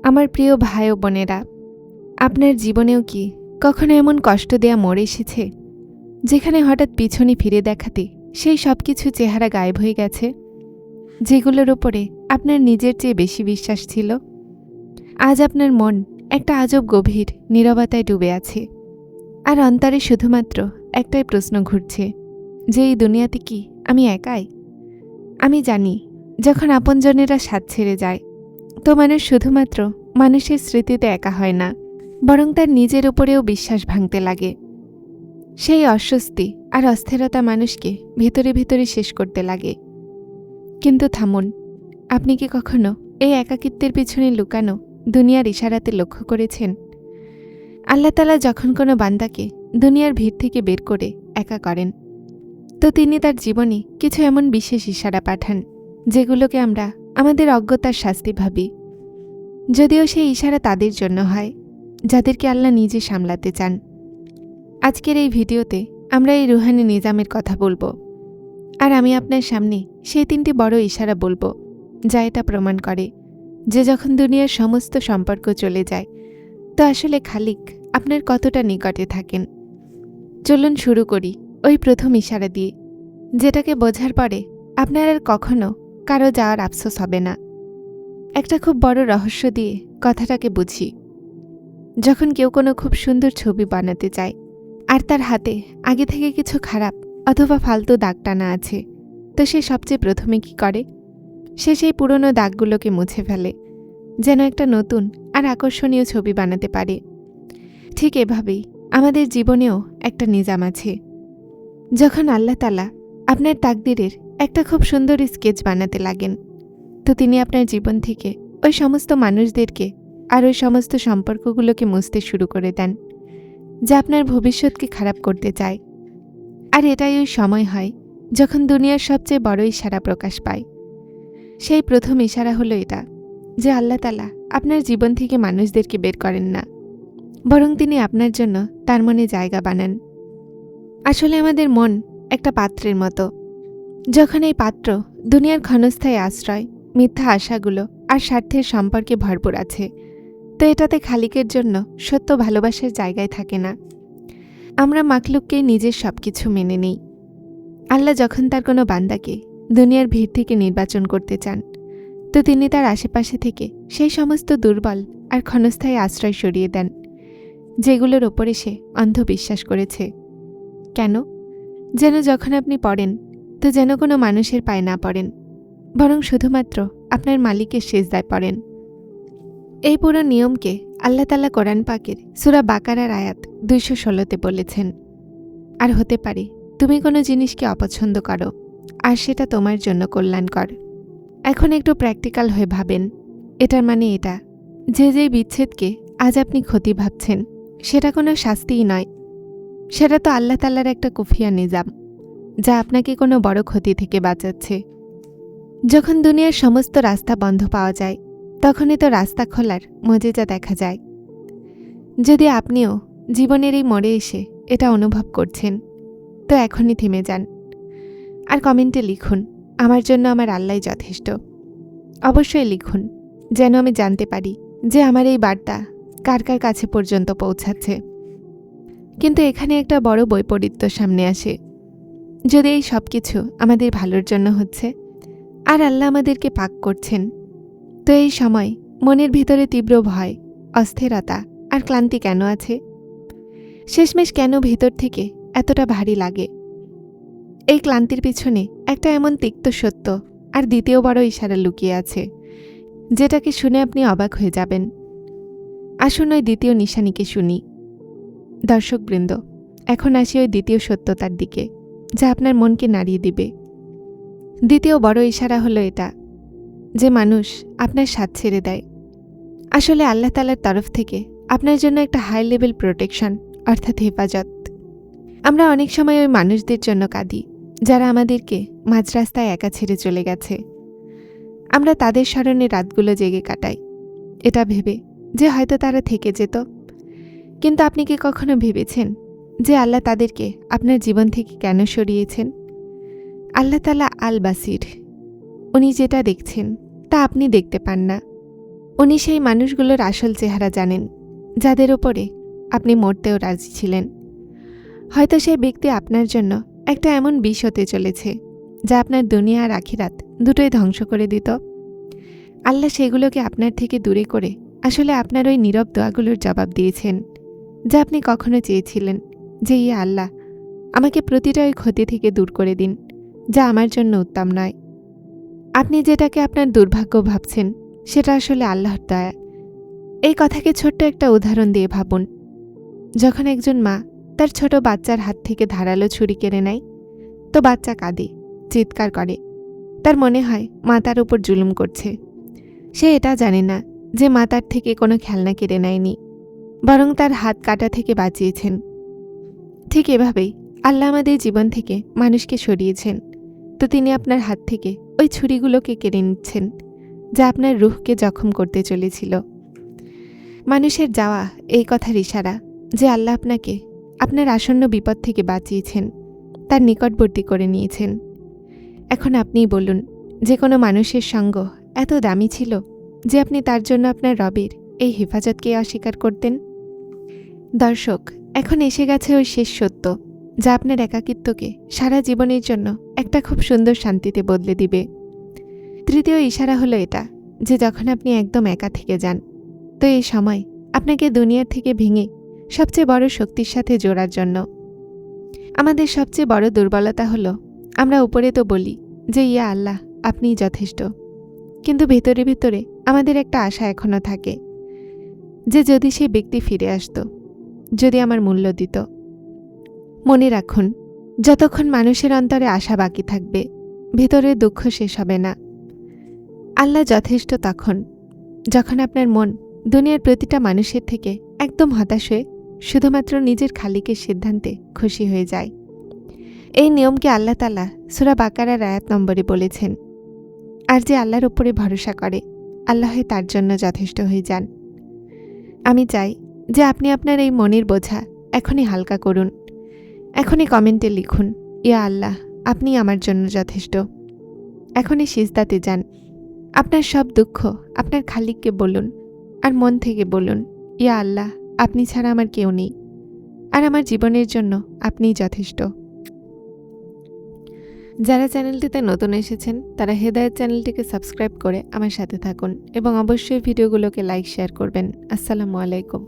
আমার প্রিয় ভাই ও বোনেরা, আপনার জীবনেও কি কখনো এমন কষ্ট দেয়া মোড় এসেছে যেখানে হঠাৎ পিছনে ফিরে দেখাতে সেই সব কিছু চেহারা গায়েব হয়ে গেছে, যেগুলোর ওপরে আপনার নিজের চেয়ে বেশি বিশ্বাস ছিল? আজ আপনার মন একটা আজব গভীর নীরবতায় ডুবে আছে, আর অন্তরে শুধুমাত্র একটাই প্রশ্ন ঘুরছে যে এই দুনিয়াতে কি আমি একাই? আমি জানি, যখন আপনজনেরা সাথ ছেড়ে যায় তো মানুষ শুধুমাত্র মানুষের স্মৃতিতে একা হয় না, বরং তার নিজের উপরেও বিশ্বাস ভাঙতে লাগে। সেই অস্বস্তি আর অস্থিরতা মানুষকে ভিতরে ভিতরে শেষ করতে লাগে। কিন্তু থামুন, আপনি কি কখনো এই একাকিত্বের পিছনে লুকানো দুনিয়ার ইশারাতে লক্ষ্য করেছেন? আল্লাহ তাআলা যখন কোনো বান্দাকে দুনিয়ার ভিড় থেকে বের করে একা করেন, তো তিনি তার জীবনে কিছু এমন বিশেষ ইশারা পাঠান যেগুলোকে আমরা আমাদের অজ্ঞতার শাস্তি ভাবি। যদিও সেই ইশারা তাদের জন্য হয় যাদেরকে আল্লাহ নিজে সামলাতে চান। আজকের এই ভিডিওতে আমরা এই রুহানি নিজামের কথা বলবো, আর আমি আপনার সামনে সেই 3টি বড় ইশারা বলবো যা এটা প্রমাণ করে যে যখন দুনিয়ার সমস্ত সম্পর্ক চলে যায় তো আসলে খালিক আপনার কতটা নিকটে থাকেন। চলুন শুরু করি ওই প্রথম ইশারা দিয়ে, যেটাকে বোঝার পরে আপনার আর কখনো কারো যাওয়ার আফসোস হবে না। একটা খুব বড় রহস্য দিয়ে কথাটাকে বুঝি। যখন কেউ কোনো খুব সুন্দর ছবি বানাতে চায় আর তার হাতে আগে থেকে কিছু খারাপ অথবা ফালতু দাগ টানা আছে, তো সে সবচেয়ে প্রথমে কি করে? সে সেই পুরনো দাগগুলোকে মুছে ফেলে, যেন একটা নতুন আর আকর্ষণীয় ছবি বানাতে পারে। ঠিক এভাবেই আমাদের জীবনেও একটা নিজাম আছে। যখন আল্লাহ তাআলা আপনার তাকদীরের একটা খুব সুন্দর স্কেচ বানাতে লাগেন, তো তিনি আপনার জীবন থেকে ওই সমস্ত মানুষদেরকে আর ওই সমস্ত সম্পর্কগুলোকে মুছতে শুরু করে দেন যা আপনার ভবিষ্যৎকে খারাপ করতে চায়। আর এটাই ওই সময় হয় যখন দুনিয়ার সবচেয়ে বড় ইশারা প্রকাশ পায়। সেই প্রথম ইশারা হলো এটা যে আল্লাহ তাআলা আপনার জীবন থেকে মানুষদেরকে বের করেন না, বরং তিনি আপনার জন্য তার মনে জায়গা বানান। আসলে আমাদের মন একটা পাত্রের মতো। যখন এই পাত্র দুনিয়ার ক্ষণস্থায়ী আশ্রয়, মিথ্যা আশাগুলো আর স্বার্থের সম্পর্কে ভরপুর আছে, তো এটাতে খালিকের জন্য সত্য ভালোবাসার জায়গায় থাকে না। আমরা মাখলুককেই নিজের সব কিছু মেনে নিই। আল্লাহ যখন তার কোনো বান্দাকে দুনিয়ার ভিড় থেকে নির্বাচন করতে চান, তো তিনি তার আশেপাশে থেকে সেই সমস্ত দুর্বল আর ক্ষণস্থায়ী আশ্রয় সরিয়ে দেন যেগুলোর ওপরে সে অন্ধবিশ্বাস করেছে। কেন? যেন যখন আপনি পড়েন তো যেন কোনো মানুষের পায়ে না পড়েন, বরং শুধুমাত্র আপনার মালিকের সেজদায় পড়েন। এই পুরো নিয়মকে আল্লাহ তাআলা কোরআন পাকের সূরা বাকারার আয়াত 216-তে বলেছেন। আর হতে পারে তুমি কোনো জিনিসকে অপছন্দ করো আর সেটা তোমার জন্য কল্যাণকর। এখন একটু প্র্যাকটিক্যাল হয়ে ভাবেন। এটার মানে এটা যে যেই বিচ্ছেদকে আজ আপনি ক্ষতি ভাবছেন সেটা কোনো শাস্তিই নয়, সেটা তো আল্লাহ তাআলার একটা কুফিয়া নিজাম যা আপনাকে কোনো বড় ক্ষতি থেকে বাঁচাচ্ছে। যখন দুনিয়ার সমস্ত রাস্তা বন্ধ পাওয়া যায় তখনই তো রাস্তা খোলার মজেজা দেখা যায়। যদি আপনিও জীবনের এই মোড়ে এসে এটা অনুভব করছেন তো এখনই থেমে যান আর কমেন্টে লিখুন, আমার জন্য আমার আল্লাহই যথেষ্ট। অবশ্যই লিখুন, যেন আমি জানতে পারি যে আমার এই বার্তা কার কার কাছে পর্যন্ত পৌঁছাচ্ছে। কিন্তু এখানে একটা বড় বৈপরীত্য সামনে আসে। যদি এই সব কিছু আমাদের ভালোর জন্য হচ্ছে আর আল্লাহ আমাদেরকে পাক করছেন, তো এই সময় মনের ভিতরে তীব্র ভয়, অস্থিরতা আর ক্লান্তি কেন আছে? শেষমেশ কেন ভিতর থেকে এতটা ভারী লাগে? এই ক্লান্তির পিছনে একটা এমন তিক্ত সত্য আর দ্বিতীয় বড় ইশারা লুকিয়ে আছে যেটাকে শুনে আপনি অবাক হয়ে যাবেন। আসুন ওই দ্বিতীয় নিশানিকে শুনি। দর্শকবৃন্দ, এখন আসি ওই দ্বিতীয় সত্যতার দিকে যা আপনার মনকে নাড়িয়ে দিবে। দ্বিতীয় বড় ইশারা হলো এটা যে মানুষ আপনার সাথ ছেড়ে দেয়। আসলে আল্লাহ তাআলার তরফ থেকে আপনার জন্য একটা হাই লেভেল প্রোটেকশন অর্থাৎ হেফাজত। আমরা অনেক সময় ওই মানুষদের জন্য কাঁদি যারা আমাদেরকে মাঝ রাস্তায় একা ছেড়ে চলে গেছে। আমরা তাদের স্মরণে রাতগুলো জেগে কাটাই, এটা ভেবে যে হয়তো তারা থেকে যেত। কিন্তু আপনি কি কখনো ভেবেছেন যে আল্লাহ তাদেরকে আপনার জীবন থেকে কেন সরিয়েছেন? আল্লাহ তাআলা আল বাসির, উনি যেটা দেখছেন তা আপনি দেখতে পান না। উনি সেই মানুষগুলোর আসল চেহারা জানেন, যাদের ওপরে আপনি মরতেও রাজি ছিলেন। হয়তো সেই ব্যক্তি আপনার জন্য একটা এমন বিষ হতে চলেছে যা আপনার দুনিয়া আর আখিরাত দুটোই ধ্বংস করে দিত। আল্লাহ সেগুলোকে আপনার থেকে দূরে করে আসলে আপনার ওই নীরব দোয়াগুলোর জবাব দিয়েছেন, যা আপনি কখনো চেয়েছিলেন যে ইয়া আল্লাহ, আমাকে প্রতিটা ওই ক্ষতি থেকে দূর করে দিন, যা আমার জন্য উত্তম নয়। আপনি যেটাকে আপনার দুর্ভাগ্য ভাবছেন সেটা আসলে আল্লাহর দয়া। এই কথাকে ছোট্ট একটা উদাহরণ দিয়ে ভাবুন। যখন একজন মা তার ছোট বাচ্চার হাত থেকে ধারালো ছুরি কেড়ে নেয়, তো বাচ্চা কাঁদে, চিৎকার করে। তার মনে হয় মা তার উপর জুলুম করছে। সে এটা জানে না যে মা তার থেকে কোনো খেলনা কেড়ে নেয়নি, বরং তার হাত কাটা থেকে বাঁচিয়েছেন। ঠিক এভাবেই আল্লাহ আমাদের জীবন থেকে মানুষকে সরিয়েছেন, তো তিনি আপনার হাত থেকে ওই ছুরিগুলোকে কেড়ে নিচ্ছেন, যা আপনার রুহকে জখম করতে চলেছিল। মানুষের যাওয়া এই কথার ইশারা যে আল্লাহ আপনাকে আপনার আসন্ন বিপদ থেকে বাঁচিয়েছেন, তার নিকটবর্তী করে নিয়েছেন। এখন আপনিই বলুন, যে কোনো মানুষের সঙ্গ এত দামি ছিল যে আপনি তার জন্য আপনার রবের এই হেফাজতকে অস্বীকার করতেন? দর্শক, এখন এসে গেছে ওই শেষ সত্য, যা আপনার একাকিত্বকে সারা জীবনের জন্য একটা খুব সুন্দর শান্তিতে বদলে দিবে। তৃতীয় ইশারা হলো এটা যে যখন আপনি একদম একা থেকে যান, তো এই সময় আপনাকে দুনিয়ার থেকে ভেঙে সবচেয়ে বড় শক্তির সাথে জোড়ার জন্য। আমাদের সবচেয়ে বড় দুর্বলতা হলো আমরা উপরে তো বলি যে ইয়া আল্লাহ, আপনিই যথেষ্ট, কিন্তু ভেতরে ভেতরে আমাদের একটা আশা এখনও থাকে যে যদি সেই ব্যক্তি ফিরে আসতো, যদি আমার মূল্য দিত। মনে রাখুন, যতক্ষণ মানুষের অন্তরে আশা বাকি থাকবে, ভেতরের দুঃখ শেষ হবে না। আল্লাহ যথেষ্ট তখন যখন আপনার মন দুনিয়ার প্রতিটা মানুষের থেকে একদম হতাশ হয়ে শুধুমাত্র নিজের খালিকের সিদ্ধান্তে খুশি হয়ে যায়। এই নিয়মকে আল্লাহ তাআলা সূরা বাকারার আয়াত নম্বরে বলেছেন। আর যে আল্লাহর উপরে ভরসা করে, আল্লাহ তার জন্য যথেষ্ট হয়ে যান। আমি চাই যে আপনি আপনার এই মনের বোঝা এখনই হালকা করুন। এখনই কমেন্টে লিখুন, ইয়া আল্লাহ, আপনি আমার জন্য যথেষ্ট। এখনই সিজদাতে যান। আপনার সব দুঃখ আপনার খালিককে বলুন, আর মন থেকে বলুন, ইয়া আল্লাহ, আপনি ছাড়া আমার কেউ নেই, আর আমার জীবনের জন্য আপনিই যথেষ্ট। যারা চ্যানেলটিতে নতুন এসেছেন তারা হেদায়েত চ্যানেলটিকে সাবস্ক্রাইব করে আমার সাথে থাকুন এবং অবশ্যই ভিডিওগুলোকে লাইক শেয়ার করবেন। আসসালামু আলাইকুম।